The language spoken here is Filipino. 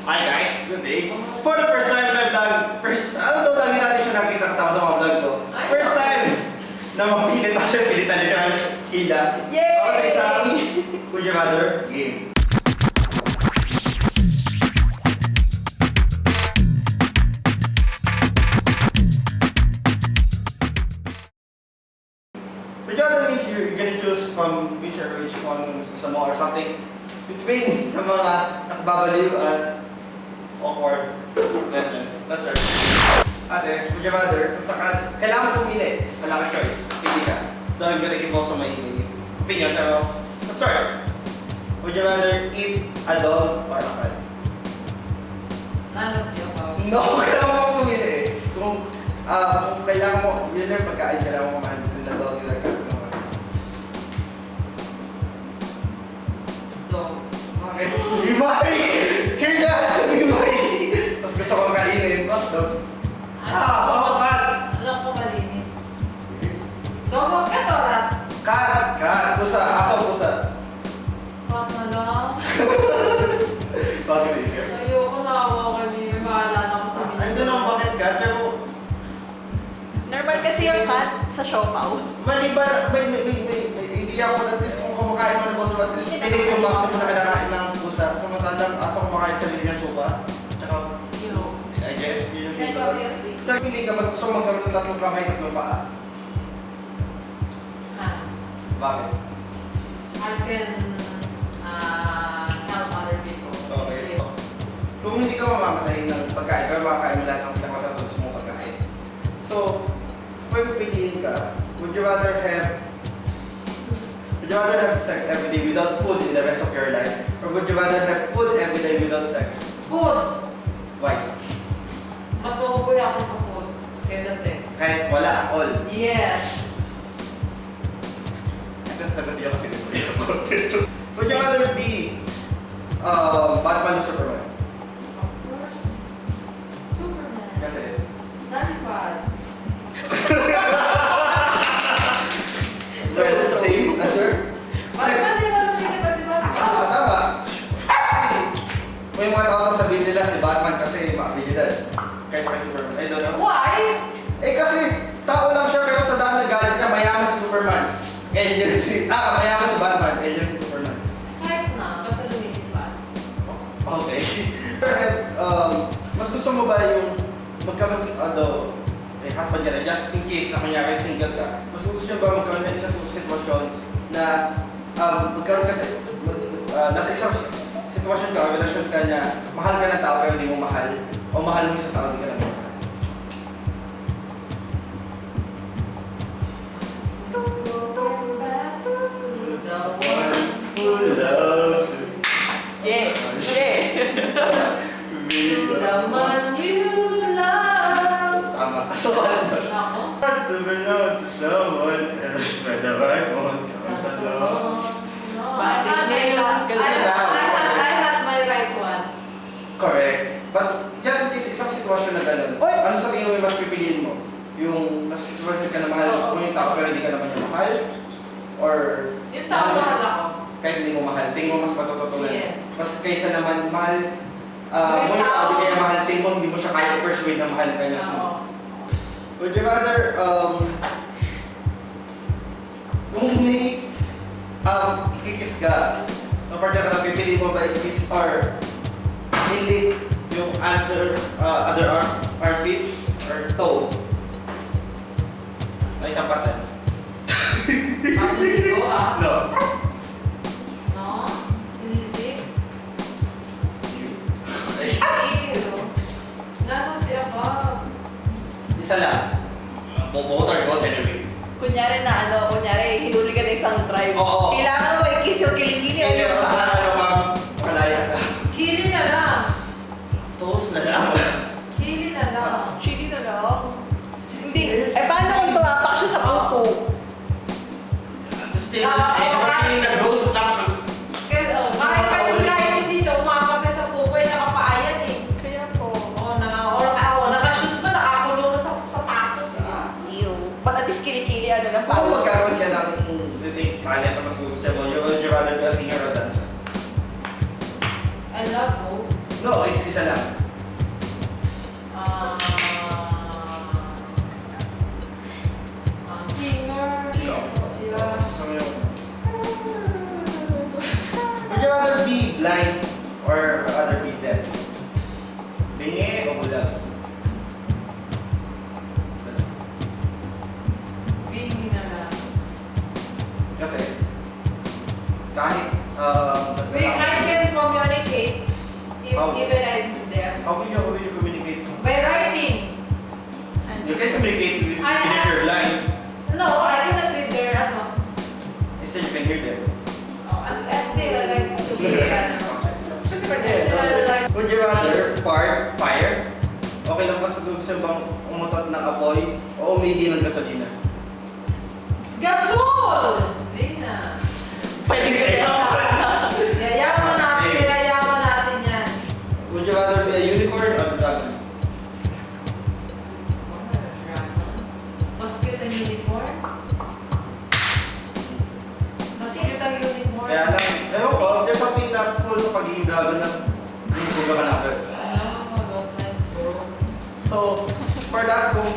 Hi guys, good day. For the first time na vlog, ano daw lagi natin siya nakita kasama sa mga vlog ko. First time na mapilit ako siya, pilitan nito ang hila. Yay! Ako sa isang Would You Rather game. Would you rather means you're gonna choose from which one sa mo or something between sa mga nakababaliw at awkward lessons. Let's start. Ate, would you rather, kung saka, kailangan mo pumili. Wala kang choice. Pili ka. Though I'm gonna give also my opinion, pero let's start. Would you rather eat a dog or a cat? Ano yung No, kailangan mo pumili. Kung kailangan mo, yun yung pagkain, kailangan mo kumain between a dog and a cat. dog? Okay. Himay! Hear that! Himay! Mas gusto kong kainin. Dog. Cat! Alam ko malinis. Dog o cat o rat? Cat! Pusa! Asang pusa! Cat na lang. Bakit isip? Ayoko naawa kami. Mahala na ako sa I don't know bakit cat, pero Normal kasi yung cat sa siopaw. mali ba, may idea ko na at least kung kumakain mo ng boto, at least tinig yung maximum na kinakain ng pusa. Samantalang aso kumakain sa linya suka. Tsaka, I guess, yun yung dito. Sa pili ka, mas gusto mo magkaroon ng tatlong kamay, tatlong paa. Hands. Bakit? I can help other people. Okay. Kung hindi ka mamamatay ng pagkain, pero makakain mo lahat ng pinakamasarap gusto mong pagkain. So, kung pipiliin ka, would you rather have sex every day without food in the rest of your life? Or would you rather have food every day without sex? Food. Why? Mas mabubuhay ako sa food kaysa sex. Kahit wala at all. Yes. Ito sagot niya kasi dito yung content. Would you rather be Batman or Superman? Of course. Superman. Kasi Nalipad. well, same answer. Bakit ba di ba naman diba? Tama. Kasi, may mga tao sasabihin nila si Batman kasi maabilidad. Kaysa kay Superman. I don't know. Why? Eh kasi, tao lang siya pero sa dami ng galit niya, mayaman si Superman. Mayaman si Batman. Alien si Superman. Kahit na, basta lumilipad. Okay. Mas gusto mo ba yung magkaroon husband ka na, just in case na kunyari single ka, mas gusto mo ba magkaroon ng isang sitwasyon na magkaroon kasi nasa isang sitwasyon ka o relasyon ka na mahal ka ng tao pero hindi mo mahal o mahal mo sa tao hindi ka na mahal? Going back to the One who loves you. Yeah! Yeah! To the man you love. Tama. So, Ako? not to belong to someone else, but the right one comes along. Bakit ngayon? I had my right one. Correct. But just in case, isang sitwasyon na gano'n, Oy! ano sa tingin mo yung mas pipiliin mo? Yung nasa sitwasyon ka na mahal, kung yung tao pero hindi ka naman yung mahal? Or Yung tao mahal ako. kahit hindi mo mahal, tingin mo mas matututunan? Yes. Mas kaysa naman mahal, Yung mo yung tao tao- di kaya mahal, tingin mo hindi mo siya kaya persuade na mahal ka niya. Oo. Would you rather, kung may ikikis ka, no partner ka na pipili mo ba ikis or hindi yung other armpit or toe? May isang pattern. Pag-hindi ko No. No? Hindi. Ay, Ew. None of the above. isa lang. Both are goes anyway. Kunyari hinuli ka ng isang tribe. Oo. Kailangan mo i-kiss yung kilikili o Kaya yung sa paa. ano pa, makalaya ka. Kili na lang. Toes na lang. Kili na lang. Chili na lang. Hindi. Yes. Eh, paano kung tumapak siya sa pupo? Still, feeling na ghost lang. Kahit hindi siya umapag na sa pupoy, nakapaayan eh. Kaya po. Naka-shoes pa, nakakulong na sa sapatos. Ew. But at least kilikili, ano lang, Kung palos. magkaroon ka ng talent na mas gusto mo, you would you rather be a singer or dancer? No, isa lang. Singer. Sino? Yeah. Gusto mo yung... Would you rather be blind or rather be deaf? Bingi o bulag? Bingi na lang. Kasi, kahit... Wait, I can communicate How? even I'm deaf. How will you communicate? By writing. You can communicate with I- if you're blind. No, I cannot read their ano. Instead, you can hear them. Oh, still, I like to be Would you rather fart, fire? Okay lang ba sa gusto bang umutot ng apoy o umihi ng gasolina? Gasol! Hindi na. Pwede ka Yayaman natin yan. Would you rather be a unicorn or a dragon? Mas cute ang unicorn. Mas cute ang unicorn. Kaya lang, ewan ko, there's something na cool sa pagiging dragon na hindi ko ka na. Ano, don't like bro. So, for last, kung